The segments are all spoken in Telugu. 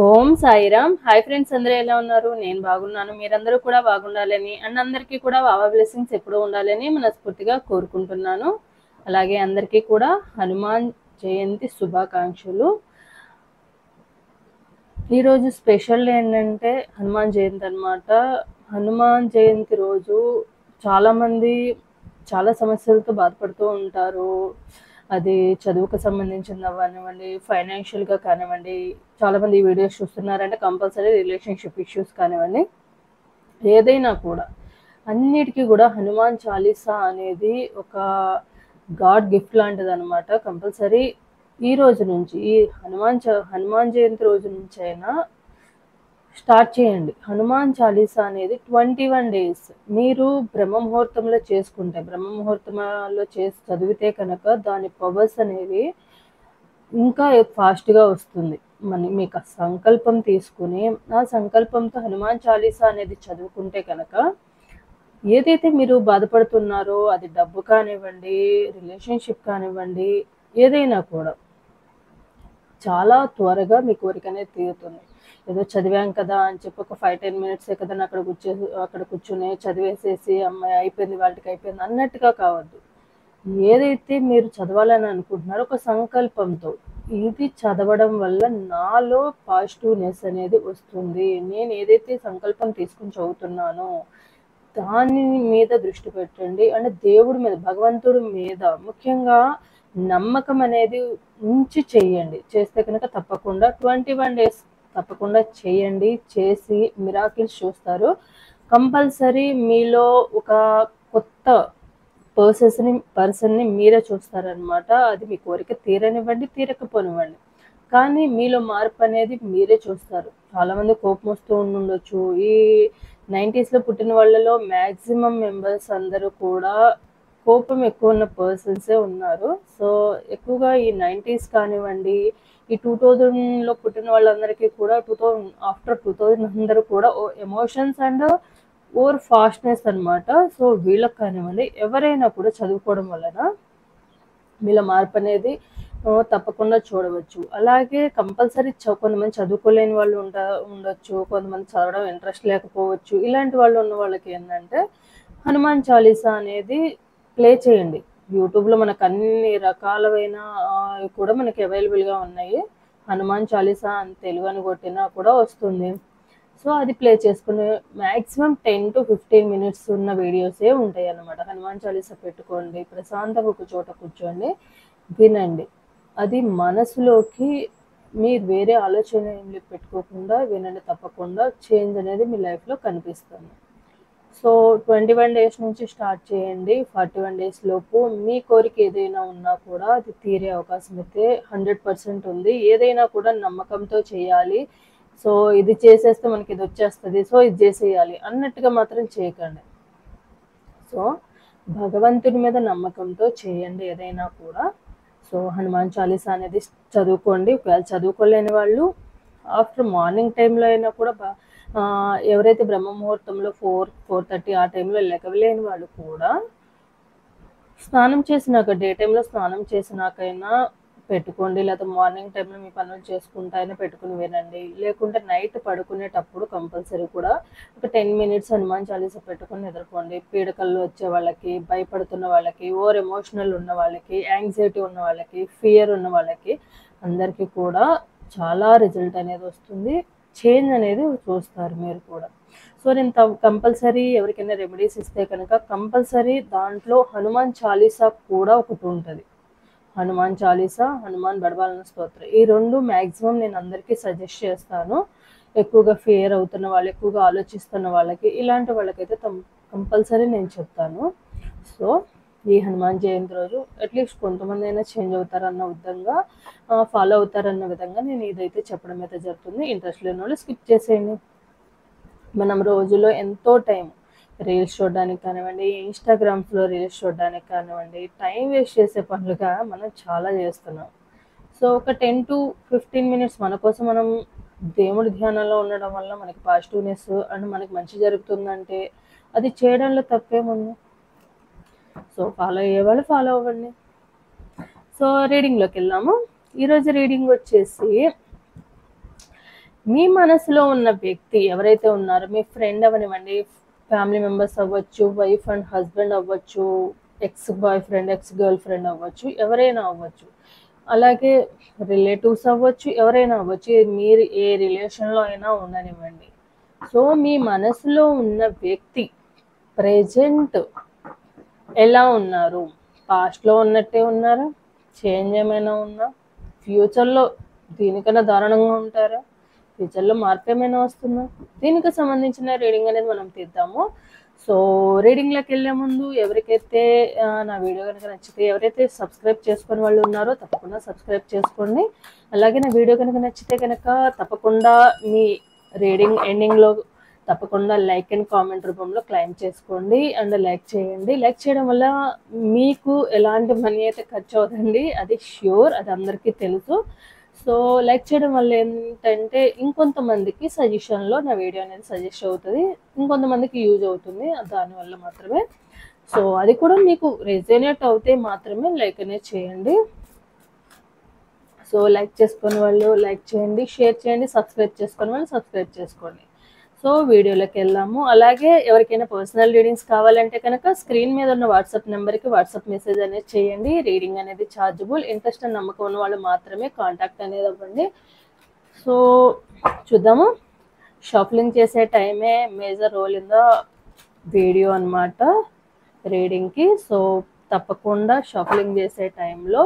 ఓం సాయిరామ్. హాయ్ ఫ్రెండ్స్, అందరూ ఎలా ఉన్నారు? నేను బాగున్నాను. మీరందరూ కూడా బాగుండాలని అండ్ అందరికీ కూడా వావా బ్లెస్సింగ్స్ ఎప్పుడూ ఉండాలని మనస్ఫూర్తిగా కోరుకుంటున్నాను. అలాగే అందరికీ కూడా హనుమాన్ జయంతి శుభాకాంక్షలు. ఈరోజు స్పెషల్ ఏంటంటే హనుమాన్ జయంతి అనమాట. హనుమాన్ జయంతి రోజు చాలామంది చాలా సమస్యలతో బాధపడుతూ ఉంటారు. అది చదువుకు సంబంధించింది అవ్వనివ్వండి, ఫైనాన్షియల్గా కానివ్వండి. చాలామంది ఈ వీడియోస్ చూస్తున్నారంటే కంపల్సరీ రిలేషన్షిప్ ఇష్యూస్ కానివ్వండి, ఏదైనా కూడా అన్నిటికీ కూడా హనుమాన్ చాలీసా అనేది ఒక గాడ్ గిఫ్ట్ లాంటిది అనమాట. కంపల్సరీ ఈ రోజు నుంచి, ఈ హనుమాన్ జయంతి రోజు నుంచి అయినా స్టార్ట్ చేయండి. హనుమాన్ చాలీసా అనేది 21 days మీరు బ్రహ్మముహూర్తంలో చేసుకుంటే, బ్రహ్మముహూర్తంలో చదివితే కనుక దాని పవర్స్ అనేవి ఇంకా ఫాస్ట్గా వస్తుంది. మీకు ఆ సంకల్పం తీసుకుని ఆ సంకల్పంతో హనుమాన్ చాలీసా అనేది చదువుకుంటే కనుక ఏదైతే మీరు బాధపడుతున్నారో, అది డబ్బు కానివ్వండి, రిలేషన్షిప్ కానివ్వండి, ఏదైనా కూడా చాలా త్వరగా మీ కోరిక అనేది తీరుతుంది. ఏదో చదివాం కదా అని చెప్పి ఒక 5-10 మినిట్సే కదా అక్కడ కూర్చుని చదివేసేసి అమ్మాయి అయిపోయింది, వాళ్ళకి అయిపోయింది అన్నట్టుగా కావద్దు. ఏదైతే మీరు చదవాలని అనుకుంటున్నారో ఒక సంకల్పంతో, ఇది చదవడం వల్ల నాలో పాజిటివ్నెస్ అనేది వస్తుంది, నేను ఏదైతే సంకల్పం తీసుకుని చదువుతున్నానో దాని మీద దృష్టి పెట్టండి. అంటే దేవుడి మీద, భగవంతుడి మీద ముఖ్యంగా నమ్మకం అనేది ఉంచి చేయండి. చేస్తే కనుక తప్పకుండా 21 days తప్పకుండా చేయండి. చేసి మిరాకిల్స్ చూస్తారు. కంపల్సరీ మీలో ఒక కొత్త పర్సన్ని మీరే చూస్తారనమాట. అది మీ కోరిక తీరనివ్వండి, తీరకపోనివ్వండి, కానీ మీలో మార్పు అనేది మీరే చూస్తారు. చాలామంది కోపం వస్తూ ఉండొచ్చు. ఈ 90s పుట్టిన వాళ్ళలో మ్యాక్సిమం మెంబర్స్ అందరూ కూడా కోపం ఎక్కువ ఉన్న పర్సన్సే ఉన్నారు. సో ఎక్కువగా ఈ 90s కానివ్వండి, ఈ 2000లో పుట్టిన వాళ్ళందరికీ కూడా ఆఫ్టర్ 2000 అందరూ కూడా ఎమోషన్స్ అండ్ ఓవర్ ఫాస్ట్నెస్ అనమాట. సో వీళ్ళకి కానివ్వండి, ఎవరైనా కూడా చదువుకోవడం వలన మీలో మార్పు అనేది తప్పకుండా చూడవచ్చు. అలాగే కంపల్సరీ కొంతమంది చదువుకోలేని వాళ్ళు ఉండొచ్చు, కొంతమంది చదవడం ఇంట్రెస్ట్ లేకపోవచ్చు. ఇలాంటి వాళ్ళు ఉన్న వాళ్ళకి ఏంటంటే హనుమాన్ చాలీసా అనేది ప్లే చేయండి. యూట్యూబ్లో మనకు అన్ని రకాలైన కూడా మనకి అవైలబుల్గా ఉన్నాయి. హనుమాన్ చాలీసా అని తెలుగు అని కొట్టినా కూడా వస్తుంది. సో అది ప్లే చేసుకుని మ్యాక్సిమం 10 to 15 minutes ఉన్న వీడియోసే ఉంటాయి అన్నమాట. హనుమాన్ చాలీసా పెట్టుకోండి, ప్రశాంతంగా ఒక చోట కూర్చోండి, వినండి. అది మనసులోకి మీరు వేరే ఆలోచన పెట్టుకోకుండా వినండి. తప్పకుండా చేంజ్ అనేది మీ లైఫ్లో కనిపిస్తుంది. సో 21 days నుంచి స్టార్ట్ చేయండి. 41 days లోపు మీ కోరిక ఏదైనా ఉన్నా కూడా అది తీరే అవకాశం అయితే 100% ఉంది. ఏదైనా కూడా నమ్మకంతో చేయాలి. సో ఇది చేసేస్తే మనకి ఇది వచ్చేస్తుంది, సో ఇది చేసేయాలి అన్నట్టుగా మాత్రం చేయకండి. సో భగవంతుడి మీద నమ్మకంతో చేయండి ఏదైనా కూడా. సో హనుమాన్ చాలీసా అనేది చదువుకోండి. ఒకవేళ చదువుకోలేని వాళ్ళు ఆఫ్టర్ మార్నింగ్ టైంలో అయినా కూడా ఎవరైతే బ్రహ్మముహూర్తంలో 4-4:30 ఆ టైంలో లెగవలేని వాళ్ళు కూడా స్నానం చేసినాక, డే టైంలో స్నానం చేసినాకైనా పెట్టుకోండి, లేదా మార్నింగ్ టైంలో మీ పనులు చేసుకుంటా అయినా పెట్టుకుని వినండి. లేకుంటే నైట్ పడుకునేటప్పుడు కంపల్సరీ కూడా ఒక 10 minutes హనుమాన్ చాలీసా పెట్టుకుని నిద్రపోండి. పీడకల్లో వచ్చే వాళ్ళకి, భయపడుతున్న వాళ్ళకి, ఓవర్ ఎమోషనల్ ఉన్న వాళ్ళకి, యాంగ్జైటీ ఉన్న వాళ్ళకి, ఫియర్ ఉన్న వాళ్ళకి అందరికీ కూడా చాలా రిజల్ట్ అనేది వస్తుంది. చేంజ్ అనేది చూస్తారు మీరు కూడా. సో నేను కంపల్సరీ ఎవరికైనా రెమెడీస్ ఇస్తే కనుక కంపల్సరీ దాంట్లో హనుమాన్ చాలీసా కూడా ఒకటి ఉంటుంది. హనుమాన్ చాలీసా, హనుమాన్ బడబాలన స్తోత్రం, ఈ రెండు మ్యాక్సిమం నేను అందరికీ సజెస్ట్ చేస్తాను. ఎక్కువగా ఫియర్ అవుతున్న వాళ్ళు, ఎక్కువగా ఆలోచిస్తున్న వాళ్ళకి, ఇలాంటి వాళ్ళకైతే కంపల్సరీ నేను చెప్తాను. సో ఈ హనుమాన్ జయంతి రోజు అట్లీస్ట్ కొంతమంది అయినా చేంజ్ అవుతారన్న విధంగా, ఫాలో అవుతారన్న విధంగా నేను ఇదైతే చెప్పడం అయితే జరుగుతుంది. ఇంట్రెస్ట్ లేని వాళ్ళు స్కిప్ చేసేయండి. మనం రోజులో ఎంతో టైం రీల్స్ చూడడానికి కానివ్వండి, ఇన్స్టాగ్రామ్స్లో రీల్స్ చూడడానికి కానివ్వండి, టైం వేస్ట్ చేసే పనులుగా మనం చాలా చేస్తున్నాం. సో ఒక 10 to 15 minutes మన కోసం మనం దేవుడి ధ్యానంలో ఉండడం వల్ల మనకి పాజిటివ్నెస్ అండ్ మనకి మంచి జరుగుతుందంటే అది చేయడంలో తప్పేముంది. సో ఫాలో అయ్యేవాళ్ళు ఫాలో అవ్వండి. సో రీడింగ్లోకి వెళ్దాము. ఈరోజు రీడింగ్ వచ్చేసి మీ మనసులో ఉన్న వ్యక్తి ఎవరైతే ఉన్నారో, మీ ఫ్రెండ్ అవనివ్వండి, ఫ్యామిలీ మెంబర్స్ అవ్వచ్చు, వైఫ్ అండ్ హస్బెండ్ అవ్వచ్చు, X boy friend, ex girl friend అవ్వచ్చు, ఎవరైనా అవ్వచ్చు, అలాగే రిలేటివ్స్ అవ్వచ్చు, ఎవరైనా అవ్వచ్చు, మీరు ఏ రిలేషన్లో అయినా ఉండనివ్వండి. సో మీ మనసులో ఉన్న వ్యక్తి ప్రెజెంట్ ఎలా ఉన్నారు? పాస్ట్లో ఉన్నట్టే ఉన్నారా? చేంజ్ ఏమైనా ఉందా? ఫ్యూచర్లో దీనికన్నా దారుణంగా ఉంటారా? ఫ్యూచర్లో మార్పు ఏమైనా వస్తుందా? దీనికి సంబంధించిన రీడింగ్ అనేది మనం తీద్దాము. సో రీడింగ్లోకి వెళ్ళే ముందు ఎవరికైతే నా వీడియో కనుక నచ్చితే, ఎవరైతే సబ్స్క్రైబ్ చేసుకుని వాళ్ళు ఉన్నారో తప్పకుండా సబ్స్క్రైబ్ చేసుకోండి. అలాగే నా వీడియో కనుక నచ్చితే కనుక తప్పకుండా మీ రీడింగ్ ఎండింగ్లో తప్పకుండా లైక్ అండ్ కామెంట్ రూపంలో క్లెయిమ్ చేసుకోండి అండ్ లైక్ చేయండి. లైక్ చేయడం వల్ల మీకు ఎలాంటి మనీ అయితే ఖర్చు అవుతుంది, అది ష్యూర్, అది అందరికీ తెలుసు. సో లైక్ చేయడం వల్ల ఏంటంటే ఇంకొంతమందికి సజెషన్లో నా వీడియో అనేది సజెస్ట్ అవుతుంది, ఇంకొంతమందికి యూజ్ అవుతుంది, దానివల్ల మాత్రమే. సో అది కూడా మీకు రెజనేట్ అవుతే మాత్రమే లైక్ అనేది చేయండి. సో లైక్ చేసుకునే వాళ్ళు లైక్ చేయండి, షేర్ చేయండి, సబ్స్క్రైబ్ చేసుకునే వాళ్ళు సబ్స్క్రైబ్ చేసుకోండి. సో వీడియోలోకి వెళ్దాము. అలాగే ఎవరికైనా పర్సనల్ రీడింగ్స్ కావాలంటే కనుక స్క్రీన్ మీద ఉన్న వాట్సాప్ నెంబర్కి వాట్సాప్ మెసేజ్ అనేది చేయండి. రీడింగ్ అనేది ఛార్జబుల్. ఇంట్రెస్ట్ అని నమ్మకం ఉన్న వాళ్ళు మాత్రమే కాంటాక్ట్ అనేది అవ్వండి. సో చూద్దాము. షఫలింగ్ చేసే టైమే major role in the video అనమాట రీడింగ్కి. సో తప్పకుండా షఫలింగ్ చేసే టైంలో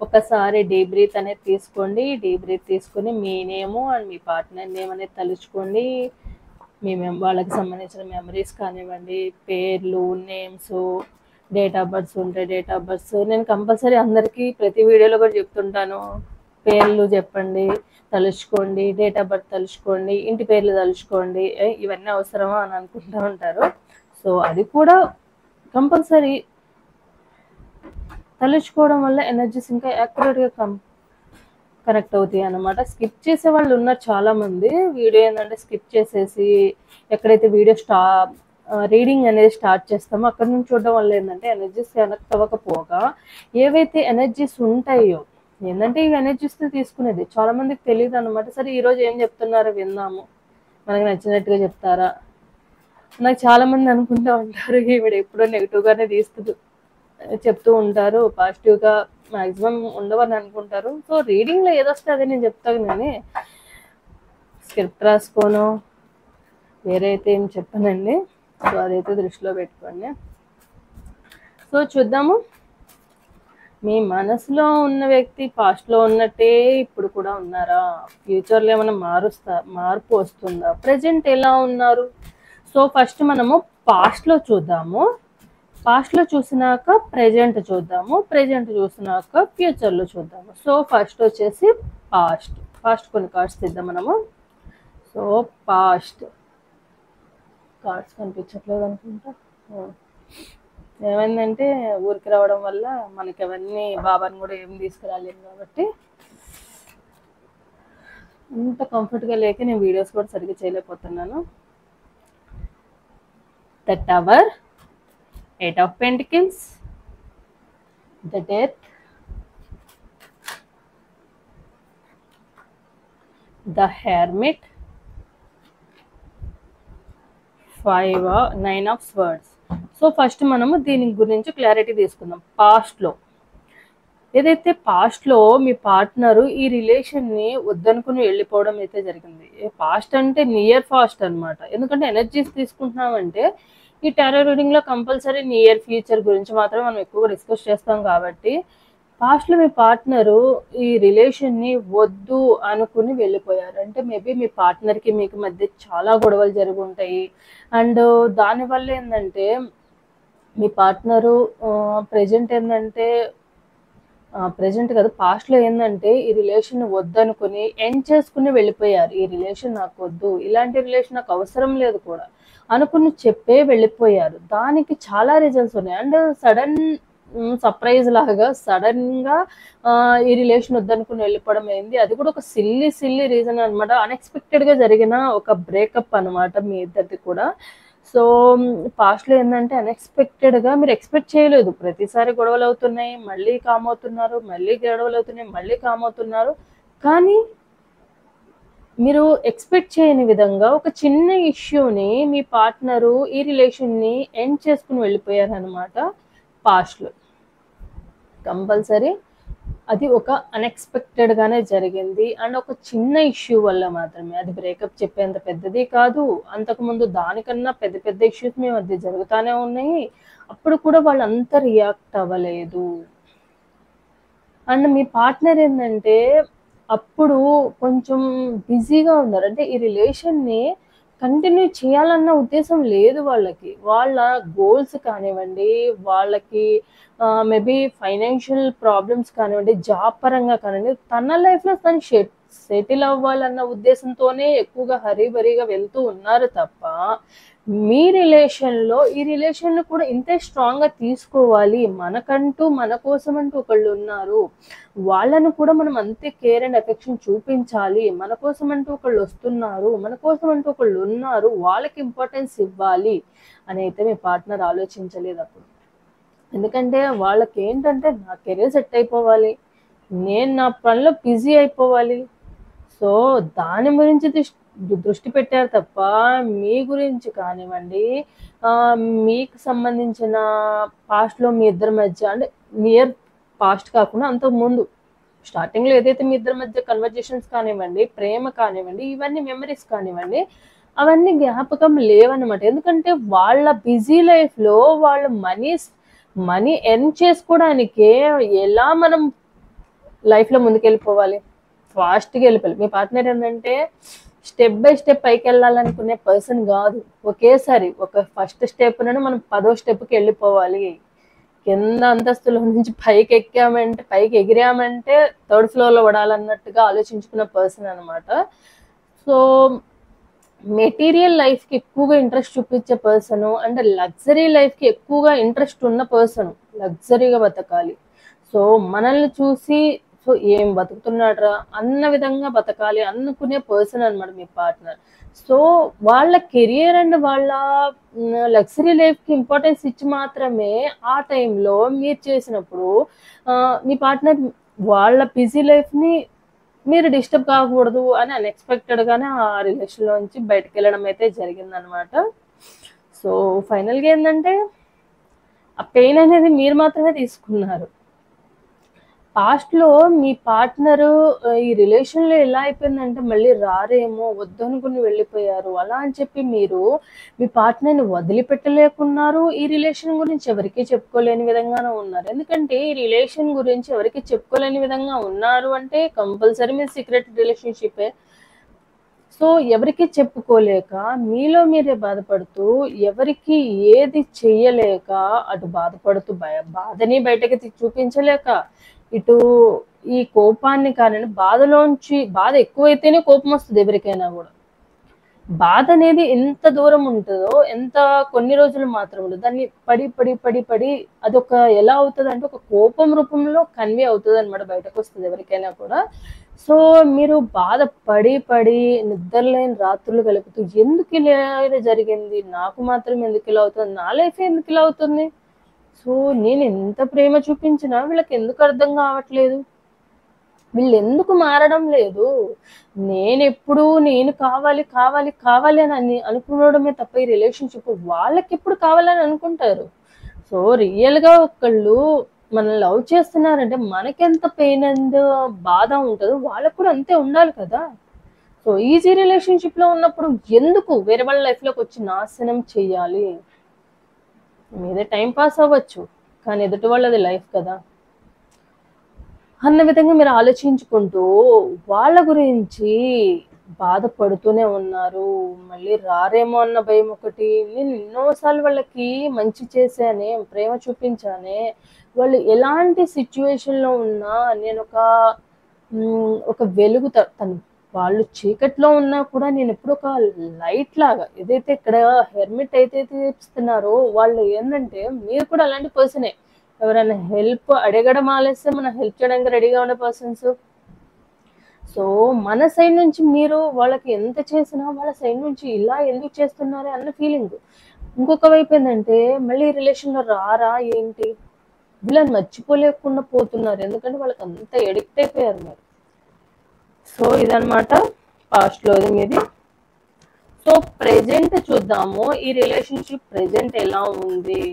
ఒకసారి డీప్ బ్రీత్ అనేది తీసుకోండి. డీప్ బ్రీత్ తీసుకుని మీ నేము అండ్ మీ పార్ట్నర్ నేమ్ అనేది తలుచుకోండి. మీ వాళ్ళకి సంబంధించిన మెమరీస్ కానివ్వండి, పేర్లు, నేమ్స్, డేట్ ఆఫ్ బర్త్స్ ఉంటాయి, డేట్ ఆఫ్ బర్త్స్ నేను కంపల్సరీ అందరికీ ప్రతి వీడియోలో కూడా చెప్తుంటాను. పేర్లు చెప్పండి, తలుచుకోండి, డేట్ ఆఫ్ బర్త్ తలుచుకోండి, ఇంటి పేర్లు తలుచుకోండి. ఇవన్నీ అవసరమా అని అనుకుంటూ ఉంటారు. సో అది కూడా కంపల్సరీ తలుచుకోవడం వల్ల ఎనర్జీస్ ఇంకా యాక్యురేట్గా కనెక్ట్ అవుతాయి అన్నమాట. స్కిప్ చేసే వాళ్ళు ఉన్నారు చాలామంది. వీడియో ఏంటంటే స్కిప్ చేసేసి ఎక్కడైతే వీడియో రీడింగ్ అనేది స్టార్ట్ చేస్తామో అక్కడ నుంచి చూడడం వల్ల ఏంటంటే ఎనర్జీస్ కనెక్ట్ అవ్వకపోగా ఏవైతే ఎనర్జీస్ ఉంటాయో, ఏంటంటే ఇవి ఎనర్జీస్ తీసుకునేది చాలామందికి తెలియదు అనమాట. సరే ఈరోజు ఏం చెప్తున్నారో విందాము, మనకు నచ్చినట్టుగా చెప్తారా. నాకు చాలామంది అనుకుంటూ ఉంటారు ఈవిడ ఎప్పుడో నెగిటివ్గానే చెప్తూ ఉంటారు, పాజిటివ్గా మ్యాక్సిమం ఉండవని అనుకుంటారు. సో రీడింగ్లో ఏదొస్తే అదే నేను చెప్తాను, కానీ స్క్రిప్ట్ రాసుకోను, వేరే అయితే ఏం చెప్పానండి. సో అదైతే దృష్టిలో పెట్టుకోండి. సో చూద్దాము. మీ మనసులో ఉన్న వ్యక్తి పాస్ట్లో ఉన్నట్టే ఇప్పుడు కూడా ఉన్నారా? ఫ్యూచర్లో ఏమైనా మార్పు వస్తుందా? ప్రజెంట్ ఎలా ఉన్నారు? సో ఫస్ట్ మనము పాస్ట్లో చూద్దాము. పాస్ట్లో చూసినాక ప్రెజెంట్ చూద్దాము, ప్రెజెంట్ చూసినాక ఫ్యూచర్లో చూద్దాము. సో ఫస్ట్ వచ్చేసి పాస్ట్ కొన్ని కార్డ్స్ తీద్దాం మనము. సో పాస్ట్ కార్డ్స్ కనిపించట్లేదు అనుకుంటా. ఏమైందంటే ఊరికి రావడం వల్ల మనకి అవన్నీ బాబాని కూడా ఏం తీసుకురాలేము కాబట్టి అంత కంఫర్ట్గా లేక నేను వీడియోస్ కూడా సరిగ్గా చేయలేకపోతున్నాను. The tower, Eight of Pentacles, the Death, the Hermit, Nine of Swords. So first మనము దీని గురించి క్లారిటీ తీసుకుందాం. పాస్ట్లో ఏదైతే పాస్ట్లో మీ పార్ట్నరు ఈ రిలేషన్ని వద్దనుకుని వెళ్ళిపోవడం అయితే జరిగింది. పాస్ట్ అంటే నియర్ పాస్ట్ అనమాట. ఎందుకంటే ఎనర్జీస్ తీసుకుంటున్నామంటే ఈ టారో రీడింగ్లో కంపల్సరీ నియర్ ఫ్యూచర్ గురించి మాత్రమే మనం ఎక్కువగా డిస్కస్ చేస్తాం కాబట్టి పాస్ట్లో మీ పార్ట్నరు ఈ రిలేషన్ని వద్దు అనుకుని వెళ్ళిపోయారు. అంటే మేబీ మీ పార్ట్నర్కి మీకు మధ్య చాలా గొడవలు జరిగి ఉంటాయి. అండ్ దానివల్ల ఏంటంటే మీ పార్ట్నరు ప్రజెంట్ ఏంటంటే ప్రజెంట్ కదా పాస్ట్లో ఏంటంటే ఈ రిలేషన్ వద్దనుకుని ఎండ్ చేసుకుని వెళ్ళిపోయారు. ఈ రిలేషన్ నాకు వద్దు, ఇలాంటి రిలేషన్ నాకు అవసరం లేదు కూడా అనుకుని చెప్పే వెళ్ళిపోయారు. దానికి చాలా రీజన్స్ ఉన్నాయి. అండ్ సడన్ సర్ప్రైజ్ లాగా సడన్గా ఈ రిలేషన్ వద్దనుకుని వెళ్ళిపోవడం అయింది. అది కూడా ఒక సిల్లీ రీజన్ అనమాట. అన్ఎక్స్పెక్టెడ్గా జరిగిన ఒక బ్రేకప్ అనమాట మీ ఇద్దరిది కూడా. సో పాస్ట్లో ఏంటంటే అన్ఎక్స్పెక్టెడ్గా మీరు ఎక్స్పెక్ట్ చేయలేదు. ప్రతిసారి గొడవలు అవుతున్నాయి, మళ్ళీ కామ్ అవుతున్నారు, మళ్ళీ గొడవలు అవుతున్నాయి, మళ్ళీ కామ్ అవుతున్నారు. కానీ మీరు ఎక్స్‌పెక్ట్ చేయని విధంగా ఒక చిన్న ఇష్యూని మీ పార్ట్నరు ఈ రిలేషన్‌ని ఎండ్ చేసుకొని వెళ్ళిపోయారనమాట పాస్ట్‌లో. కంపల్సరీ అది ఒక అన్‌ఎక్స్‌పెక్టెడ్‌గానే జరిగింది. అండ్ ఒక చిన్న ఇష్యూ వల్ల మాత్రమే. అది బ్రేకప్ చెప్పేంత పెద్దది కాదు. అంతకుముందు దానికన్నా పెద్ద పెద్ద ఇష్యూస్ మీ మధ్య జరుగుతానే ఉన్నాయి. అప్పుడు కూడా వాళ్ళంత రియాక్ట్ అవ్వలేదు. అండ్ మీ పార్ట్నర్ ఏందంటే, అప్పుడు కొంచెం బిజీగా ఉన్నారు. అంటే ఈ రిలేషన్‌ని కంటిన్యూ చేయాలన్న ఉద్దేశం లేదు వాళ్ళకి. వాళ్ళ గోల్స్ కానివ్వండి, వాళ్ళకి మేబీ ఫైనాన్షియల్ ప్రాబ్లమ్స్ కానివ్వండి, జాబ్ పరంగా కానివ్వండి, తన లైఫ్‌లో తను సెటిల్ అవ్వాలన్న ఉద్దేశంతోనే ఎక్కువగా హరీ బరీగా వెళ్తూ ఉన్నారు తప్ప, మీ రిలేషన్‌లో ఈ రిలేషన్‌ని కూడా ఇంతే స్ట్రాంగ్‌గా తీసుకోవాలి. మనకంటూ మన కోసమంటూ ఒకళ్ళున్నారు. వాళ్ళను కూడా మనం అంతే కేర్ అండ్ అఫెక్షన్ చూపించాలి. మన కోసమంటూ ఒకళ్ళొస్తున్నారు. మన కోసమంటూ ఒకళ్ళున్నారు. వాళ్ళకి ఇంపార్టెన్స్ ఇవ్వాలి అనైతే మీ పార్ట్నర్ ఆలోచించలేదప్పుడు. ఎందుకంటే వాళ్ళకేంటంటే నా కెరీర్ సెట్ అయిపోవాలి. నేను నా పనిలో బిజీ అయిపోవాలి. సో, దాని గురించి దృష్టి పెట్టారు తప్ప, మీ గురించి కానివ్వండి, మీకు సంబంధించిన పాస్ట్‌లో మీ ఇద్దరి మధ్య అంటే నియర్ పాస్ట్ కాకుండా అంతకుముందు స్టార్టింగ్‌లో ఏదైతే మీ ఇద్దరి మధ్య కన్వర్జేషన్స్ కానివ్వండి, ప్రేమ కానివ్వండి, ఇవన్నీ మెమరీస్ కానివ్వండి, అవన్నీ జ్ఞాపకం లేవనమాట. ఎందుకంటే వాళ్ళ బిజీ లైఫ్‌లో వాళ్ళు మనీ ఎర్న్ చేసుకోవడానికే ఎలా మనం లైఫ్‌లో ముందుకెళ్ళిపోవాలి. ఫాస్ట్‌గా ఎళ్ళిపోవాలి. మీ పార్ట్నర్ ఏందంటే స్టెప్ బై స్టెప్ పైకెళ్ళాలనుకునే పర్సన్ గాదు. ఒకేసారి ఒక ఫస్ట్ స్టెప్‌నను మనం 10వ స్టెప్‌కెళ్ళిపోవాలి. కింద అంతస్తులో నుంచి పైకెక్కామంటే పైకి ఎగిరామంటే థర్డ్ ఫ్లోర్‌లో పడాలన్నట్టుగా ఆలోచించుకున్న పర్సన్ అనమాట. సో, మెటీరియల్ లైఫ్‌కి ఎక్కువగా ఇంట్రెస్ట్ చూపించే పర్సను అండ్ లగ్జరీ లైఫ్‌కి ఎక్కువగా ఇంట్రెస్ట్ ఉన్న పర్సను. లగ్జరీగా బతకాలి. సో, మనల్ని చూసి ఏం బతుకుతున్నాడురా అన్న విధంగా బతకాలి అనుకునే పర్సన్ అనమాట మీ పార్ట్నర్. సో, వాళ్ళ కెరియర్ అండ్ వాళ్ళ లగ్జరీ లైఫ్‌కి ఇంపార్టెన్స్ ఇచ్చి మాత్రమే ఆ టైంలో మీరు చేసినప్పుడు మీ పార్ట్నర్ వాళ్ళ బిజీ లైఫ్‌ని మీరు డిస్టర్బ్ కాకూడదు అని అన్‌ఎక్స్‌పెక్టెడ్‌గానే ఆ రిలేషన్‌లోంచి బయటికెళ్ళడం అయితే జరిగిందనమాట. సో, ఫైనల్‌గా ఏందంటే, ఆ పెయిన్ అనేది మీరు మాత్రమే తీసుకున్నారు. పాస్ట్‌లో మీ పార్ట్నరు ఈ రిలేషన్‌లో ఎలా అయిపోయిందంటే మళ్ళీ రారేమో, వద్దనుకుని వెళ్ళిపోయారు. అలా అని చెప్పి మీరు మీ పార్ట్నర్‌ని వదిలిపెట్టలేకున్నారు. ఈ రిలేషన్ గురించి ఎవరికీ చెప్పుకోలేని విధంగానే ఉన్నారు. ఎందుకంటే ఈ రిలేషన్ గురించి ఎవరికీ చెప్పుకోలేని విధంగా ఉన్నారు అంటే కంపల్సరీ మీది సీక్రెట్ రిలేషన్‌షిప్పే. సో, ఎవరికీ చెప్పుకోలేక, మీలో మీరే బాధపడుతూ, ఎవరికీ ఏది చెయ్యలేక, అటు బాధపడుతూ బాధని బయటకి చూపించలేక, ఇటు ఈ కోపాన్ని కానియండి, బాధ ఎక్కువైతేనే కోపమొస్తది ఎవరికైనా గూడా. బాధనేది ఎంత దూరం ఉంటదో, కొన్ని రోజులు మాత్రం ఉండదు. దాన్ని పడి అదొక ఎలా అవుతదంటే, ఒక కోపం రూపంలో కన్వే అవుతదనమాట. బయటకొస్తది ఎవరికైనా కూడా. సో, మీరు బాధ పడి నిద్రలేని రాత్రులు గలుపుతూ ఎందుకిలా జరిగింది? నాకు మాత్రం ఎందుకిలా అవుతుంది? నా లైఫే ఎందుకిలా అవుతుంది? సో, నేనెంత ప్రేమ చూపించినా వీళ్ళకెందుకు అర్థం గావట్లేదు? వీళ్ళెందుకు మారడం లేదు? నేను కావాలి అని అనుకోవడమే తప్ప ఈ రిలేషన్‌షిప్ వాళ్ళకెప్పుడు కావాలని అనుకుంటారు. సో, రియల్‌గా ఒకళ్ళు మనల్ని లవ్ చేస్తున్నారంటే మనకెంత పెయిన్ అండ్ బాధ ఉంటదో వాళ్ళకి కూడా అంతే ఉండాలి కదా! సో, ఈజీ రిలేషన్‌షిప్‌లో ఉన్నప్పుడు ఎందుకు వేరే వాళ్ళ లైఫ్‌లోకొచ్చి నాశనం చెయ్యాలి? మీదే టైమ్ పాస్ అవ్వచ్చు. కానీ ఎదుటి వాళ్ళది లైఫ్ కదా! అన్న విధంగా మీరు ఆలోచించుకుంటూ, వాళ్ళ గురించి బాధపడుతూనే ఉన్నారు. మళ్ళీ రారేమో అన్న భయమొకటి. నేను ఎన్నో సార్లు వాళ్ళకి మంచి చేశానే, ప్రేమ చూపించానే. వాళ్ళు ఎలాంటి సిట్యుయేషన్‌లో ఉన్నా ఒక వెలుగు తను వాళ్ళు చీకట్లో ఉన్నా కూడా నేనెప్పుడూ ఒక లైట్ లాగా ఏదైతే ఇక్కడ హెర్మిట్ ఏదైతే ఇస్తున్నారో వాళ్ళు ఏందంటే మీరు కూడా అలాంటి పర్సనే. ఎవరైనా హెల్ప్ అడగడం ఆలస్యం మనం హెల్ప్ చేయడానికి రెడీగా ఉన్న పర్సన్స్. సో, మన సైడ్ నుంచి మీరు వాళ్ళకి ఎంత చేసినా వాళ్ళ సైడ్ నుంచి ఇలా ఎందుకు చేస్తున్నారే అన్న ఫీలింగ్. ఇంకొక వైపు ఏందంటే మళ్ళీ రిలేషన్‌లో రారా ఏంటి? వీళ్ళని మర్చిపోలేకుండా పోతున్నారు. ఎందుకంటే వాళ్ళకి అంత అడిక్ట్ అయిపోయారు మరి. సో, ఇదనమాట. పాస్ట్లోది మీది. సో ప్రెజెంట్ చూద్దాము, ఈ రిలేషన్షిప్ ప్రెజెంట్ ఎలా ఉంది.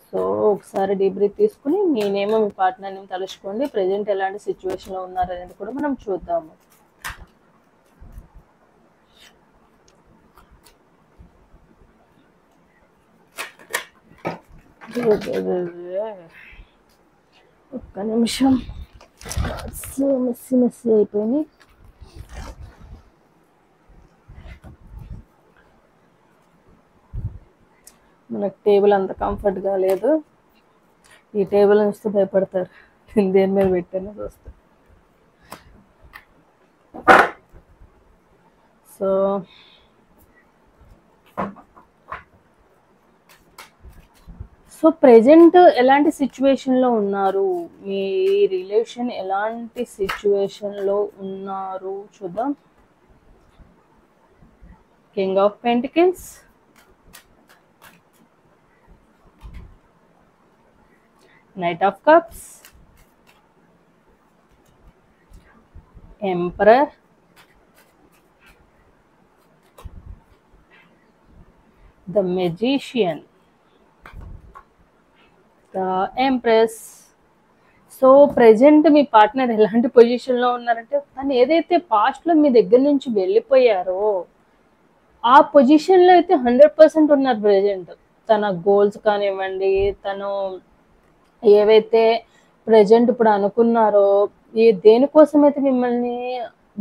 సో ఒకసారి డీప్ బ్రీత్ తీసుకుని నేనేమో మీ పార్ట్నర్ని తలుచుకోండి, ప్రెజెంట్ ఎలాంటి సిచ్యువేషన్లో ఉన్నారనేది కూడా మనం చూద్దాము. ఒక్క నిమిషం, మెస్సి అయిపోయింది. మనకు టేబుల్ అంత కంఫర్ట్గా లేదు, ఈ టేబుల్ చూస్తే భయపడతారు దేని మీద పెట్టాను చూస్తే. సో ప్రెజెంట్ ఎలాంటి సిచ్యువేషన్లో ఉన్నారు, మీ రిలేషన్ ఎలాంటి సిచ్యువేషన్లో ఉన్నారు చూద్దాం. King of pentacles, Knight of Cups, Emperor, the Magician, the Empress. So present me partner ఎలాంటి పొజిషన్లో ఉన్నారంటే, తను ఏదైతే పాస్ట్లో మీ దగ్గర నుంచి వెళ్ళిపోయారో ఆ పొజిషన్లో అయితే 100% ఉన్నారు ప్రెజెంట్. తన గోల్స్ కానివ్వండి, తను ఏవైతే ప్రజెంట్ ఇప్పుడు అనుకున్నారో, దేనికోసం అయితే మిమ్మల్ని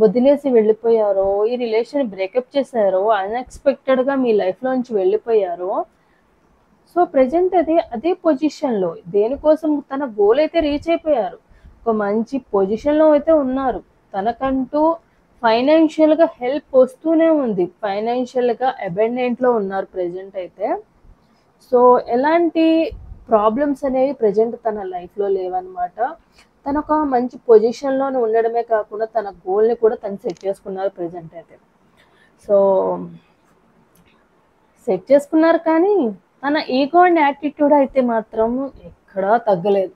వదిలేసి వెళ్ళిపోయారో, ఈ రిలేషన్ బ్రేకప్ చేశారో, అన్ఎక్స్పెక్టెడ్గా మీ లైఫ్లోంచి వెళ్ళిపోయారో, సో ప్రజెంట్ అదే పొజిషన్లో దేనికోసం తన గోల్ అయితే రీచ్ అయిపోయారు, ఒక మంచి పొజిషన్లో అయితే ఉన్నారు. తనకంటూ ఫైనాన్షియల్గా హెల్ప్ వస్తూనే ఉంది, ఫైనాన్షియల్గా అబెండెంట్లో ఉన్నారు ప్రజెంట్ అయితే. సో ఎలాంటి ప్రాబ్లమ్స్ అనేవి ప్రజెంట్ తన లైఫ్లో లేవన్నమాట. తను ఒక మంచి పొజిషన్లోనే ఉండడమే కాకుండా తన గోల్ని కూడా తను సెట్ చేసుకున్నారు ప్రజెంట్ అయితే. సో సెట్ చేసుకున్నారు, కానీ తన ఈగో అండ్ యాటిట్యూడ్ అయితే మాత్రం ఎక్కడా తగ్గలేదు.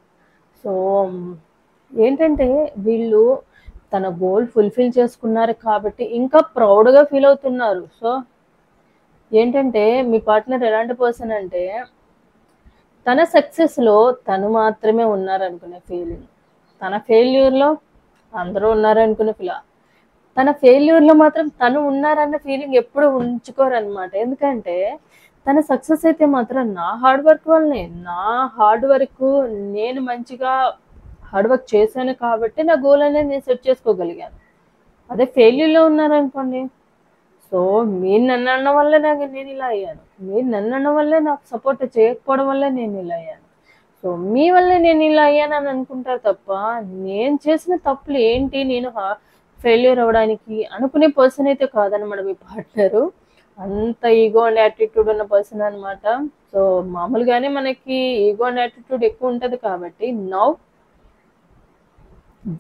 సో ఏంటంటే వీళ్ళు తన గోల్ ఫుల్ఫిల్ చేసుకున్నారు కాబట్టి ఇంకా ప్రౌడ్గా ఫీల్ అవుతున్నారు. సో ఏంటంటే మీ పార్ట్నర్ ఎలాంటి పర్సన్ అంటే, తన సక్సెస్లో తను మాత్రమే ఉన్నారనుకునే ఫీలింగ్, తన ఫెయిల్యూర్లో అందరూ ఉన్నారనుకునే ఫీల్, తన ఫెయిల్యూర్లో మాత్రం తను ఉన్నారన్న ఫీలింగ్ ఎప్పుడు ఉంచుకోరనమాట. ఎందుకంటే తన సక్సెస్ అయితే మాత్రం నా హార్డ్ వర్క్ వల్లనే, నా హార్డ్ వర్క్ నేను మంచిగా హార్డ్ వర్క్ చేశాను కాబట్టి నా గోల్ అనేది నేను సెట్ చేసుకోగలిగాను. అదే ఫెయిల్యూర్లో ఉన్నారనుకోండి, సో మీరు నన్ను అన్న వల్లే నేను ఇలా అయ్యాను, మీరు నన్ను అన్న వల్లే నాకు సపోర్ట్ చేయకపోవడం వల్లే నేను ఇలా అయ్యాను, సో మీ వల్లే నేను ఇలా అయ్యాను అని అనుకుంటారు తప్ప, నేను చేసిన తప్పులు ఏంటి, నేను ఫెయిల్యూర్ అవ్వడానికి అనుకునే పర్సన్ అయితే కాదనమాట మీ పార్ట్నరు. అంత ఈగో అండ్ యాటిట్యూడ్ ఉన్న పర్సన్ అనమాట. సో మామూలుగానే మనకి ఈగో అండ్ యాటిట్యూడ్ ఎక్కువ ఉంటుంది కాబట్టి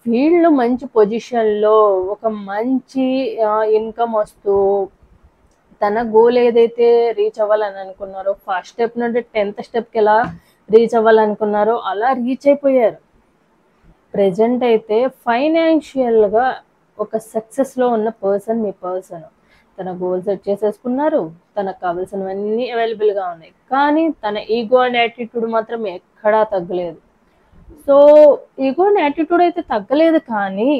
వీళ్ళు మంచి పొజిషన్లో ఒక మంచి ఇన్కమ్ వస్తూ తన గోల్ ఏదైతే రీచ్ అవ్వాలని అనుకున్నారో, ఫస్ట్ స్టెప్ నుండి 10th స్టెప్కి ఎలా రీచ్ అవ్వాలనుకున్నారో అలా రీచ్ అయిపోయారు. ప్రెజెంట్ అయితే ఫైనాన్షియల్గా ఒక సక్సెస్లో ఉన్న పర్సన్ మీ పర్సన్. తన గోల్ సెట్ చేసేసుకున్నారు, తనకు కావాల్సినవన్నీ అవైలబుల్గా ఉన్నాయి, కానీ తన ఈగో అండ్ యాటిట్యూడ్ మాత్రం ఎక్కడా తగ్గలేదు. సో ఈగో అండ్ యాటిట్యూడ్ అయితే తగ్గలేదు, కానీ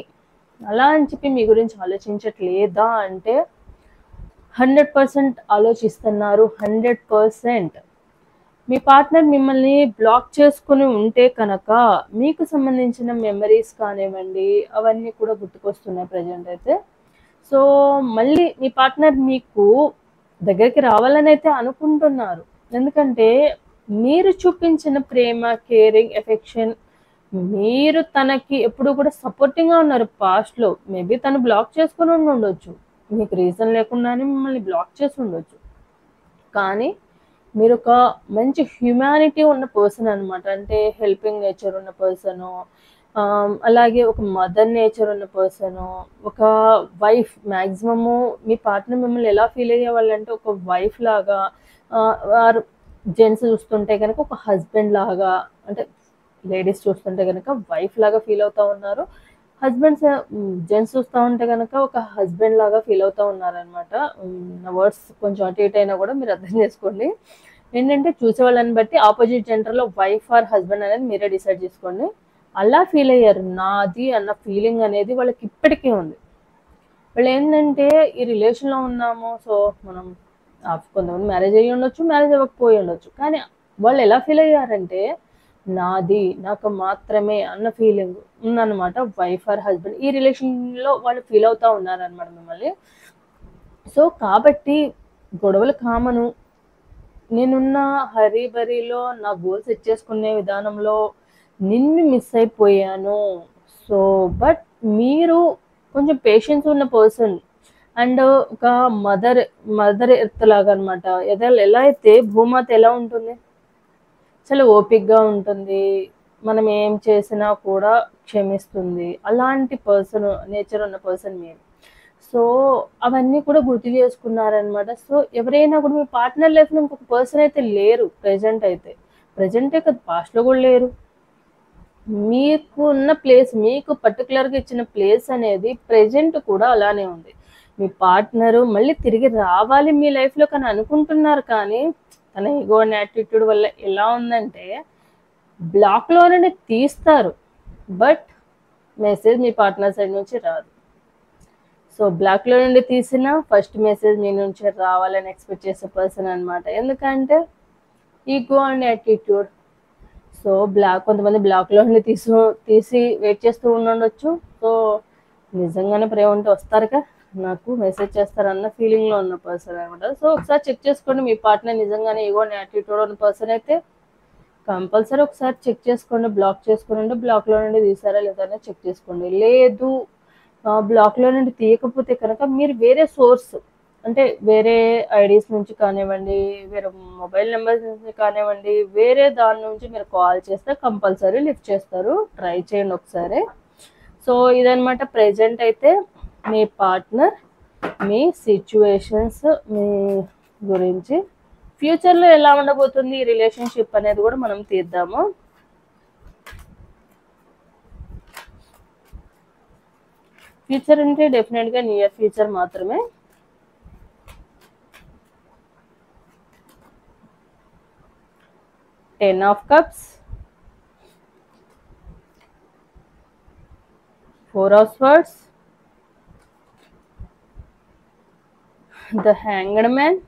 అలా అని చెప్పి మీ గురించి ఆలోచించట్లేదా అంటే 100% ఆలోచిస్తున్నారు. 100% మీ పార్ట్నర్ మిమ్మల్ని బ్లాక్ చేసుకుని ఉంటే కనుక మీకు సంబంధించిన మెమరీస్ కానివ్వండి అవన్నీ కూడా గుర్తుకొస్తున్నాయి ప్రజెంట్ అయితే. సో మళ్ళీ మీ పార్ట్నర్ మీకు దగ్గరికి రావాలని అయితే అనుకుంటున్నారు, ఎందుకంటే మీరు చూపించిన ప్రేమ, కేరింగ్, ఎఫెక్షన్, మీరు తనకి ఎప్పుడు కూడా సపోర్టింగ్గా ఉన్నారు. పాస్ట్లో మేబీ తను బ్లాక్ చేసుకుని ఉండొచ్చు, మీకు రీజన్ లేకుండానే మిమ్మల్ని బ్లాక్ చేసి ఉండొచ్చు, కానీ మీరు ఒక మంచి హ్యూమానిటీ ఉన్న పర్సన్ అనమాట. అంటే హెల్పింగ్ నేచర్ ఉన్న పర్సను, అలాగే ఒక మదర్ నేచర్ ఉన్న పర్సను, ఒక వైఫ్. మ్యాక్సిమము మీ పార్ట్నర్ మిమ్మల్ని ఎలా ఫీల్ అయ్యేవాళ్ళంటే ఒక వైఫ్ లాగా, వారు జెంట్స్ చూస్తుంటే కనుక ఒక హస్బెండ్ లాగా, అంటే లేడీస్ చూస్తుంటే కనుక వైఫ్ లాగా ఫీల్ అవుతూ ఉన్నారు. హస్బెండ్స్ జెంట్స్ చూస్తా ఉంటే గనక ఒక హస్బెండ్ లాగా ఫీల్ అవుతా ఉన్నారనమాట. నా వర్డ్స్ కొంచెం అటు ఇటు అయినా కూడా మీరు అర్థం చేసుకోండి. ఏంటంటే చూసే వాళ్ళని బట్టి ఆపోజిట్ జెండర్‌లో వైఫ్ ఆర్ హస్బెండ్ అనేది మీరే డిసైడ్ చేసుకోండి. అలా ఫీల్ అయ్యారు. నాది అన్న ఫీలింగ్ అనేది వాళ్ళకి ఇప్పటికీ ఉంది. వాళ్ళేందంటే ఈ రిలేషన్‌లో ఉన్నాము. సో, మనం కొంతమంది మ్యారేజ్ అయ్యి ఉండొచ్చు, మ్యారేజ్ అవ్వకపోయి ఉండొచ్చు. కానీ వాళ్ళు ఎలా ఫీల్ అయ్యారంటే, నాది, నాకు మాత్రమే అన్న ఫీలింగ్ ఉందన్నమాట. వైఫ్ ఆర్ హస్బెండ్ ఈ రిలేషన్‌లో వాళ్ళు ఫీల్ అవుతా ఉన్నారన్నమాట మిమ్మల్ని. సో, కాబట్టి గొడవలు కామను. నేనున్న హరీ బరీలో నా గోల్ సెట్ చేసుకునే విధానంలో నిన్ను మిస్ అయిపోయాను. సో, బట్ మీరు కొంచెం పేషెన్స్ ఉన్న పర్సన్ అండ్ ఒక మదర్ ఎర్త్ లాగా అనమాట. ఎలా అయితే భూమాత ఎలా ఉంటుంది? చాలా ఓపికగా ఉంటుంది. మనం ఏం చేసినా కూడా క్షమిస్తుంది. అలాంటి పర్సన్ నేచర్ ఉన్న పర్సన్ మీరు. సో, అవన్నీ కూడా గుర్తు చేసుకున్నారనమాట. సో, ఎవరైనా కూడా మీ పార్ట్నర్ లైఫ్‌లో ఇంకొక పర్సన్ అయితే లేరు ప్రెజెంట్ అయితే. ప్రెజెంటే కాదు పాస్ట్‌లో కూడా లేరు. మీకు ఉన్న ప్లేస్ మీకు పర్టిక్యులర్‌గా ఇచ్చిన ప్లేస్ అనేది ప్రెజెంట్ కూడా అలానే ఉంది. మీ పార్ట్నరు మళ్ళీ తిరిగి రావాలి మీ లైఫ్‌లోకి అని అనుకుంటున్నారు కానీ, తన ఇగో అండ్ యాటిట్యూడ్ వల్ల ఎలా ఉందంటే, బ్లాక్‌లో నుండి తీస్తారు. But message me partner side నుంచి రాదు. సో, బ్లాక్‌లో నుండి తీసిన ఫస్ట్ మెసేజ్ మీ నుంచి రావాలని ఎక్స్‌పెక్ట్ చేసే పర్సన్ అనమాట. ఎందుకంటే ఈగో అండ్ యాటిట్యూడ్. సో, కొంతమంది బ్లాక్‌లో నుండి తీసి వెయిట్ చేస్తూ ఉండుండొచ్చు. సో, నిజంగానే ప్రేమ ఉంటే వస్తారుగా, నాకు మెసేజ్ చేస్తారన్న ఫీలింగ్‌లో ఉన్న పర్సన్ అనమాట. సో, ఒకసారి చెక్ చేసుకోండి మీ పార్ట్నర్ నిజంగానే ఈగో అండ్ యాటిట్యూడ్ ఉన్న పర్సన్ అయితే కంపల్సరీ ఒకసారి చెక్ చేసుకోండి. బ్లాక్ చేసుకొనుంటే బ్లాక్‌లో నుండి తీసారా లేదా అనేది చెక్ చేసుకోండి. లేదు బ్లాక్‌లో నుండి తీయకపోతే కనుక మీరు వేరే సోర్స్ అంటే వేరే ఐడీస్ నుంచి కానివ్వండి, వేరే మొబైల్ నెంబర్స్ నుంచి కానివ్వండి, వేరే దాని నుంచి మీరు కాల్ చేస్తే కంపల్సరీ లిఫ్ట్ చేస్తారు. ట్రై చేయండి ఒకసారి. సో, ఇదనమాట ప్రెజెంట్ అయితే మీ పార్ట్నర్, మీ సిచ్యువేషన్స్, మీ గురించి. ఫ్యూచర్‌లో ఎలా ఉండబోతుంది ఈ రిలేషన్‌షిప్ అనేది కూడా మనం తీద్దాము. ఫ్యూచర్ అంటే డెఫినెట్‌గా నియర్ ఫ్యూచర్ మాత్రమే. Ten of Cups, Four of Swords, the Hanged Man,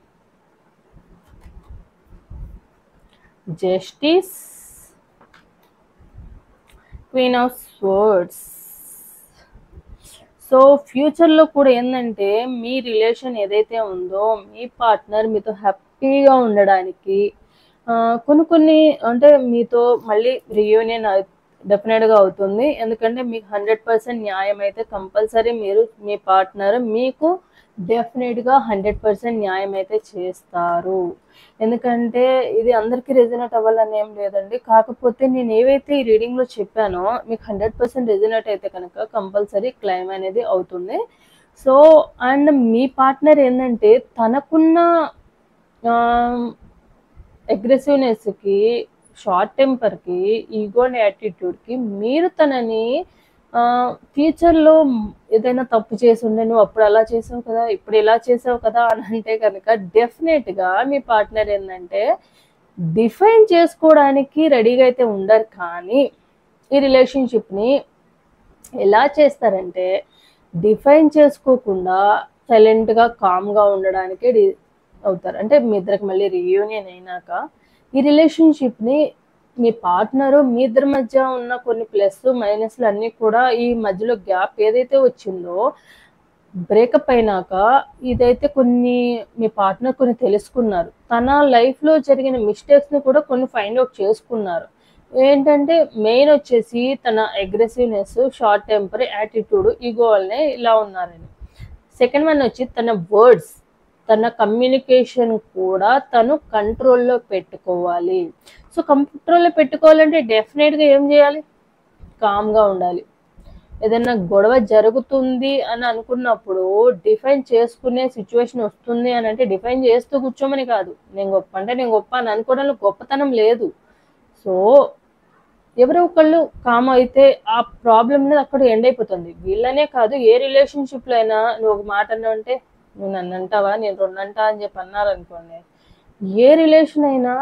Justice, Queen of Swords. So, ఫ్యూచర్‌లో కూడా ఏందంటే మీ రిలేషన్ ఏదైతే ఉందో మీ పార్ట్నర్ మీతో హ్యాపీగా ఉండడానికి కొన్ని అంటే మీతో మళ్ళీ రీయూనియన్ డెఫినెట్‌గా అవుతుంది. ఎందుకంటే మీకు 100% న్యాయం అయితే కంపల్సరీ మీ పార్ట్నర్ మీకు డెఫినెట్‌గా 100% న్యాయం అయితే చేస్తారు. ఎందుకంటే ఇది అందరికీ రెజొనేట్ అవ్వాలని ఏం లేదండి. కాకపోతే నేను ఏవైతే ఈ రీడింగ్‌లో చెప్పానో మీకు 100% రెజొనేట్ అయితే కనుక కంపల్సరీ క్లెయిమ్ అనేది అవుతుంది. సో, అండ్ మీ పార్ట్నర్ ఏందంటే తనకున్న ఆహ్, అగ్రెసివ్‌నెస్‌కి, షార్ట్ టెంపర్‌కి, ఈగో అండ్ యాటిట్యూడ్‌కి మీరు తనని ఫ్యూచర్‌లో ఏదైనా తప్పు చేసుండే నువ్వు అప్పుడు అలా చేసావు కదా! ఇప్పుడు ఇలా చేసావు కదా! అని అంటే కనుక డెఫినెట్‌గా మీ పార్ట్నర్ ఏందంటే డిఫైన్ చేసుకోవడానికి రెడీగా అయితే ఉండరు. కానీ ఈ రిలేషన్‌షిప్‌ని ఎలా చేస్తారంటే డిఫైన్ చేసుకోకుండా సైలెంట్‌గా, కామ్‌గా ఉండడానికే అవుతారు. అంటే మీ ఇద్దరికి మళ్ళీ రీయూనియన్ అయినాక ఈ రిలేషన్‌షిప్‌ని మీ పార్ట్నరు మీ ఇద్దరి మధ్య ఉన్న కొన్ని ప్లస్, మైనస్‌లు అన్నీ కూడా ఈ మధ్యలో గ్యాప్ ఏదైతే వచ్చిందో బ్రేకప్ అయినాక ఇదైతే మీ పార్ట్నర్ కొన్ని తెలుసుకున్నారు. తన లైఫ్‌లో జరిగిన మిస్టేక్స్‌ని కూడా కొన్ని ఫైండ్ ఔట్ చేసుకున్నారు. ఏంటంటే మెయిన్ వచ్చేసి తన aggressiveness, short temper, attitude, ego వల్లనే ఇలా ఉన్నారని. సెకండ్ వన్ వచ్చి తన వర్డ్స్, తన కమ్యూనికేషన్ కూడా తను కంట్రోల్‌లో పెట్టుకోవాలి. సో, కంట్రోల్‌లో పెట్టుకోవాలంటే డెఫినెట్‌గా ఏం చేయాలి? కామ్‌గా ఉండాలి. ఏదైనా గొడవ జరుగుతుంది అని అనుకున్నప్పుడు డిఫైన్ చేసుకునే సిచ్యువేషన్ వస్తుంది అని అంటే డిఫైన్ చేస్తూ కూర్చోమని కాదు. నేను గొప్ప అంటే నేను గొప్ప అని అనుకోవడంలో గొప్పతనం లేదు. సో, ఎవరో ఒకళ్ళు కామ్ అయితే ఆ ప్రాబ్లం అనేది అక్కడ ఎండ్ అయిపోతుంది. వీళ్ళనే కాదు, ఏ రిలేషన్‌షిప్‌లో అయినా నువ్వు ఒక మాట అన్నావు అంటే, "నువ్వు నన్ను అంటావా? నేను 2 అంటా" అని చెప్పి అన్నారనుకోండి, ఏ రిలేషన్ అయినా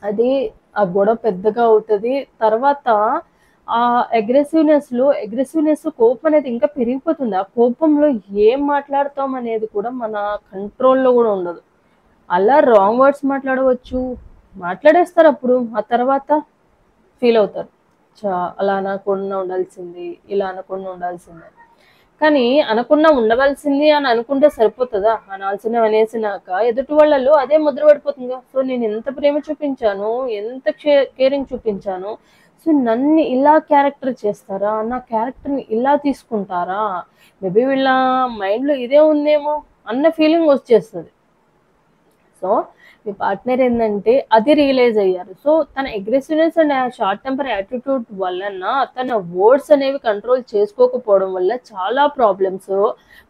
అది ఆ గొడవ పెద్దగా అవుతది. తర్వాత ఆ అగ్రెసివ్‌నెస్ కోపం అనేది ఇంకా పెరిగిపోతుంది. ఆ కోపంలో ఏం మాట్లాడతాం అనేది కూడా మన కంట్రోల్‌లో గూడా ఉండదు. అలా రాంగ్ వర్డ్స్ మాట్లాడవచ్చు. మాట్లాడేస్తారప్పుడు. ఆ తర్వాత ఫీల్ అవుతారు. అలా అనకుండా ఉండాల్సింది, ఇలా అనకుండా ఉండాల్సింది. కానీ అనకుండా ఉండవలసింది అని అనుకుంటే సరిపోతదా? అనాల్సినవి అనేసినాక ఎదుటి వాళ్ళలో అదే ముద్ర పడిపోతుందిగా. సో నేను ఎంత ప్రేమ చూపించాను, ఎంత కేరింగ్ చూపించాను. సో నన్ను ఇలా క్యారెక్టర్ చేస్తారా? నా క్యారెక్టర్‌ని ఇలా తీసుకుంటారా? మేబీ వీళ్ళ మైండ్‌లో ఇదే ఉందేమో అన్న ఫీలింగ్ వచ్చేస్తది. సో మీ పార్ట్నర్ ఏందంటే అది రియలైజ్ అయ్యారు. సో తన అగ్రెసివ్‌నెస్ అండ్ ఆ షార్ట్ టెంపర్ యాటిట్యూడ్ వలన తన వర్డ్స్ అనేవి కంట్రోల్ చేసుకోకపోవడం వల్ల చాలా ప్రాబ్లమ్స్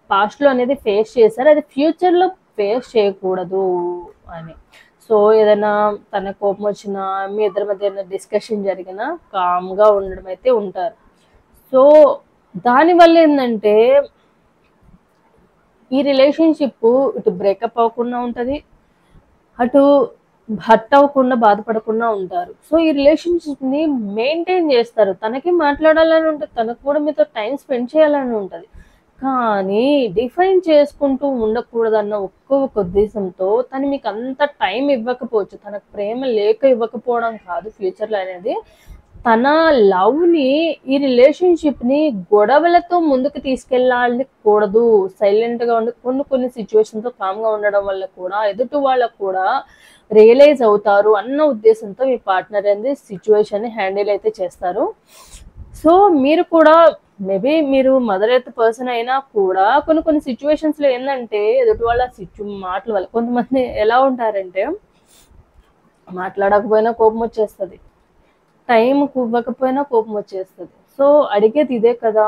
పాస్ట్‌లో అనేది ఫేస్ చేశారు. అది ఫ్యూచర్‌లో ఫేస్ చేయకూడదు అని. సో ఏదైనా తన కోపం వచ్చినా, మీ ఇద్దరి మధ్య ఏదైనా డిస్కషన్ జరిగినా కామ్‌గా ఉండడం అయితే ఉంటారు. సో దానివల్ల ఏందంటే ఈ రిలేషన్‌షిప్ ఇటు బ్రేకప్ అవ్వకుండా ఉంటది. అటు హర్ట్ అవ్వకుండా, బాధపడకుండా ఉంటారు. సో, ఈ రిలేషన్‌షిప్‌ని మెయింటైన్ జేస్తారు. తనకి మాట్లాడాలని ఉంటది. తనకు కూడా మీతో టైమ్ స్పెండ్ చేయాలని ఉంటది. కానీ డిఫైన్ చేసుకుంటూ ఉండకూడదన్న ఒక్క ఉద్దేశంతో తను మీకంత టైం ఇవ్వకపోవచ్చు. తనకు ప్రేమ లేక ఇవ్వకపోవడం కాదు ఫ్యూచర్‌లో అనేది. తన లవ్‌ని ఈ రిలేషన్‌షిప్‌ని గొడవలతో ముందుకు తీసుకెళ్ళాలని కూడదు. సైలెంట్‌గా ఉండి కొన్ని సిట్యుయేషన్స్‌లో కామ్‌గా ఉండడం వల్ల కూడా ఎదుటి వాళ్ళకి కూడా రియలైజ్ అవుతారు అన్న ఉద్దేశంతో మీ పార్ట్నర్ అనేది సిట్యుయేషన్‌ని హ్యాండిల్ అయితే చేస్తారు. సో, మీరు కూడా మేబీ మీరు మదర్ ఎర్త్ పర్సన్ అయినా కూడా కొన్ని సిట్యుయేషన్స్‌లో ఏందంటే ఎదుటి వాళ్ళ మాటల వల్ల కొంతమంది ఎలా ఉంటారంటే మాట్లాడకపోయినా కోపమొచ్చేస్తది. టైంకి ఇవ్వకపోయినా కోపమొచ్చేస్తది. సో, అడిగేది ఇదే కదా!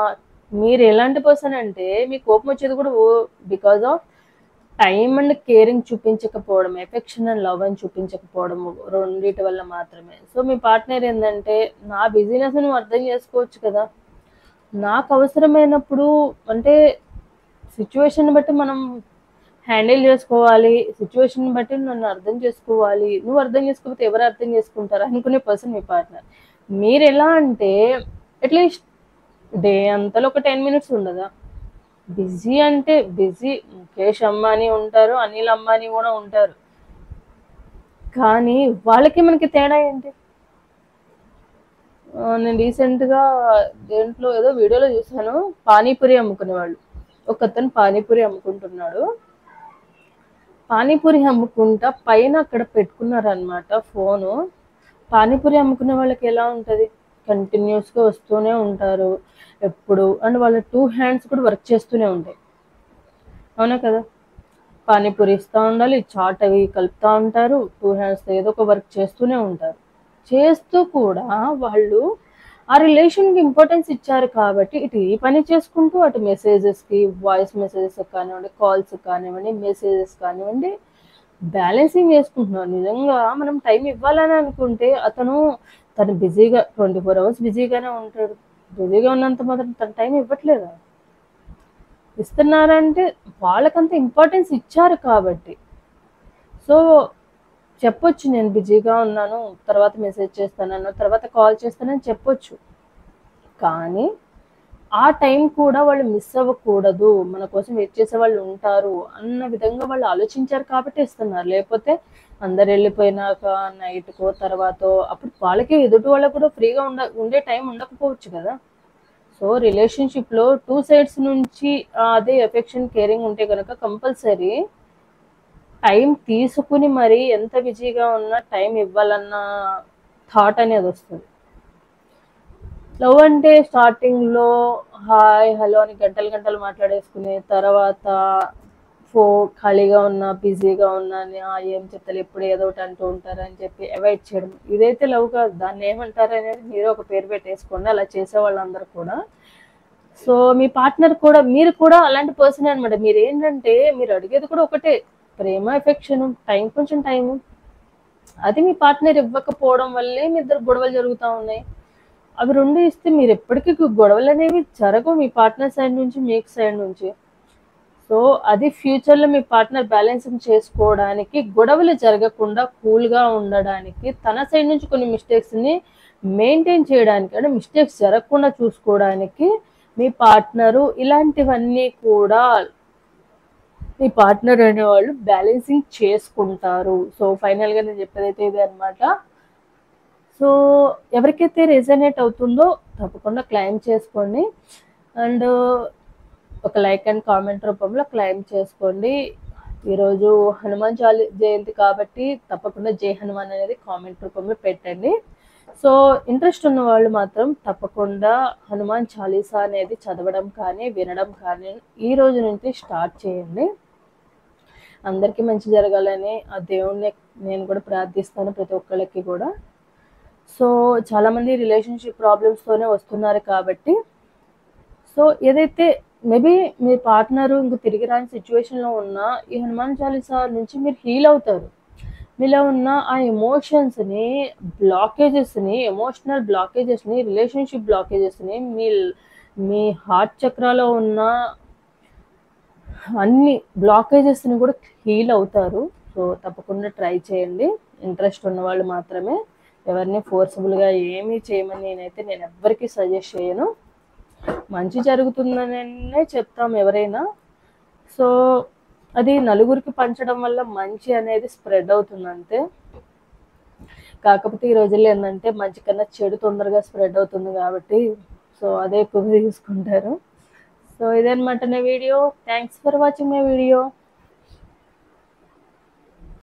మీరు ఎలాంటి పర్సన్ అంటే మీకు కోపమొచ్చేది కూడా because of time and caring చూపించకపోవడం, ఎఫెక్షన్ అండ్ లవ్ అని చూపించకపోవడము రెండిటి వల్ల మాత్రమే. సో, మీ పార్ట్నర్ ఏందంటే నా బిజీనెస్ నువ్వు అర్థం చేసుకోవచ్చు కదా! నాకు అవసరమైనప్పుడు అంటే సిట్యుయేషన్‌ని బట్టి మనం హ్యాండిల్ జేసుకోవాలి. సిట్యుయేషన్‌ని బట్టి నన్ను అర్థం చేసుకోవాలి. నువ్వు అర్థం చేసుకోకపోతే ఎవరు అర్థం చేసుకుంటారు అనుకునే పర్సన్ మీ పార్ట్నర్. మీరెలా అంటే అట్‌లీస్ట్ డే అంతలో ఒక 10 మినిట్స్ ఉండదా? బిజీ అంటే బిజీ. ముఖేష్ అంబానీ ఉంటారు. అనిల్ అంబానీ గూడా ఉంటారు. కానీ వాళ్ళకి మనకి తేడా ఏంటి? నేను రీసెంట్‌గా దేంట్లో ఏదో వీడియోలో చూసాను. పానీపూరి అమ్ముకునేవాళ్ళు. ఒకతను పానీపూరి అమ్ముకుంటున్నాడు. పానీపూరి అమ్ముకుంటా పైన అక్కడ పెట్టుకున్నారనమాట ఫోను. పానీపూరి అమ్ముకునే వాళ్ళకి ఎలా ఉంటది? కంటిన్యూస్‌గా వస్తూనే ఉంటారు. ఎప్పుడు అండ్ వాళ్ళ 2 హ్యాండ్స్ కూడా వర్క్ చేస్తూనే ఉంటాయి. అవునా కదా! పానీపూరి ఇస్తా ఉండాలి. చాట్ అవి కలుపుతా ఉంటారు. 2 హ్యాండ్స్‌తో ఏదో ఒక వర్క్ చేస్తూనే ఉంటారు. చేస్తూ కూడా వాళ్ళు ఆ రిలేషన్‌కి ఇంపార్టెన్స్ ఇచ్చారు కాబట్టి ఇటు ఈ పని చేసుకుంటూ అటు మెసేజెస్‌కి, వాయిస్ మెసేజెస్ కానివ్వండి, కాల్స్ కానివ్వండి, మెసేజెస్ కానివ్వండి బ్యాలెన్సింగ్ చేసుకుంటున్నారు. నిజంగా మనం టైం ఇవ్వాలని అనుకుంటే తను బిజీగా 24 అవర్స్ బిజీగానే ఉంటాడు. బిజీగా ఉన్నంత మాత్రం తను టైం ఇవ్వట్లేదా? ఇస్తున్నారంటే వాళ్ళకంత ఇంపార్టెన్స్ ఇచ్చారు కాబట్టి. సో, చెప్పొచ్చు నేను బిజీగా ఉన్నాను. తర్వాత మెసేజ్ చేస్తాననో, తర్వాత కాల్ చేస్తానని చెప్పొచ్చు. కానీ ఆ టైం కూడా వాళ్ళు మిస్ అవ్వకూడదు. మన కోసం వెయిట్ చేసేవాళ్ళు ఉంటారు అన్న విధంగా వాళ్ళు ఆలోచించారు కాబట్టి ఇస్తున్నారు. లేపోతే అందరెళ్ళిపోయినాక నైట్‌కో, తర్వాతో అప్పుడు వాళ్ళకి ఎదుటి వాళ్ళకి కూడా ఫ్రీగా ఉండే టైం ఉండకపోవచ్చు కదా! సో, రిలేషన్‌షిప్‌లో 2 సైడ్స్ నుంచి అదే ఎఫెక్షన్, కేరింగ్ ఉంటే గనక కంపల్సరీ టైం తీసుకొని మరి ఎంత బిజీగా ఉన్నా టైం ఇవ్వాలన్న థాట్ అనేదొస్తది. లవ్ అంటే స్టార్టింగ్‌లో హాయ్, హలో అని గంటలు గంటలు మాట్లాడేసుకుని తర్వాత ఖాళీగా ఉన్నా, బిజీగా ఉన్నా అని ఏం చెప్తారు ఎప్పుడు ఏదో ఒకటి అంటూ ఉంటారని చెప్పి అవాయిడ్ చేయడం. ఇదైతే లవ్ కాదు. దాన్నేమంటారనేది మీరే ఒక పేరు పెట్టేసుకోండి. అలా చేసేవాళ్ళందరూ కూడా. సో, మీ పార్ట్నర్ కూడా మీరు కూడా అలాంటి పర్సనే అనమాట. మీరేంటంటే మీరు అడిగేది కూడా ఒకటే. ప్రేమ, ఎఫెక్షను, టైం కొంచెం టైము. అది మీ పార్ట్నర్ ఇవ్వకపోవడం వల్లే మీ ఇద్దరు గొడవలు జరుగుతూ ఉన్నాయి. అవి 2 ఇస్తే మీరు ఎప్పటికీ గొడవలనేవి జరగవు మీ పార్ట్నర్ సైడ్ నుంచి, మీకు సైడ్ నుంచి. సో, అది ఫ్యూచర్‌లో మీ పార్ట్నర్ బ్యాలెన్సింగ్ చేసుకోవడానికి, గొడవలు జరగకుండా కూల్‌గా ఉండడానికి, తన సైడ్ నుంచి కొన్ని మిస్టేక్స్‌ని మెయింటైన్ చేయడానికి, అంటే మిస్టేక్స్ జరగకుండా చూసుకోవడానికి మీ పార్ట్నరు ఇలాంటివన్నీ కూడా మీ పార్ట్నర్ అనేవాళ్ళు బ్యాలెన్సింగ్ చేసుకుంటారు. సో, ఫైనల్‌గా నేను చెప్పేదైతే ఇదే అనమాట. సో, ఎవరికైతే రెజొనేట్ అవుతుందో తప్పకుండా క్లెయిమ్ చేసుకోండి. అండ్ ఒక లైక్ అండ్ కామెంట్ రూపంలో క్లెయిమ్ చేసుకోండి. ఈరోజు హనుమాన్ జయంతి కాబట్టి తప్పకుండా జై హనుమాన్ అనేది కామెంట్ రూపంలో పెట్టండి. సో, ఇంట్రెస్ట్ ఉన్న వాళ్ళు మాత్రం తప్పకుండా హనుమాన్ చాలీసా అనేది చదవడం కానీ, వినడం కానీ ఈ రోజు నుంచి స్టార్ట్ చేయండి. అందరికీ మంచి జరగాలని ఆ దేవుడిని నేను కూడా ప్రార్థిస్తాను, ప్రతి ఒక్కళ్ళకి కూడా. సో, చాలామంది రిలేషన్షిప్ ప్రాబ్లమ్స్తోనే వస్తున్నారు కాబట్టి, సో ఏదైతే మేబీ మీ పార్ట్నరు ఇంక తిరిగి రాని సిచ్యువేషన్‌లో ఉన్నా, ఈ హనుమాన్ చాలీసా నుంచి మీరు హీల్ అవుతారు. మీలో ఉన్న ఆ ఎమోషన్స్‌ని, బ్లాకేజెస్‌ని, ఎమోషనల్ బ్లాకేజెస్‌ని, రిలేషన్షిప్ బ్లాకేజెస్‌ని మీ హార్ట్ చక్రాలో ఉన్న అన్ని బ్లాకేజెస్‌ని కూడా హీల్ అవుతారు. సో, తప్పకుండా ట్రై చేయండి. ఇంట్రెస్ట్ ఉన్నవాళ్ళు మాత్రమే. ఎవరిని ఫోర్సబుల్‌గా ఏమీ చేయమని నేను ఎవ్వరికీ సజెస్ట్ చేయను. మంచి జరుగుతుందననే చెప్తాం ఎవరైనా. సో, అది నలుగురికి పంచడం వల్ల మంచి అనేది స్ప్రెడ్ అవుతుందంతే. కాకపోతే ఈ రోజుల్లో ఏందంటే మంచి కన్నా చెడు తొందరగా స్ప్రెడ్ అవుతుంది కాబట్టి, సో, అదే ఎక్కువగా తీసుకుంటారు. సో, ఇదనమాట నా video. Thanks for watching my video.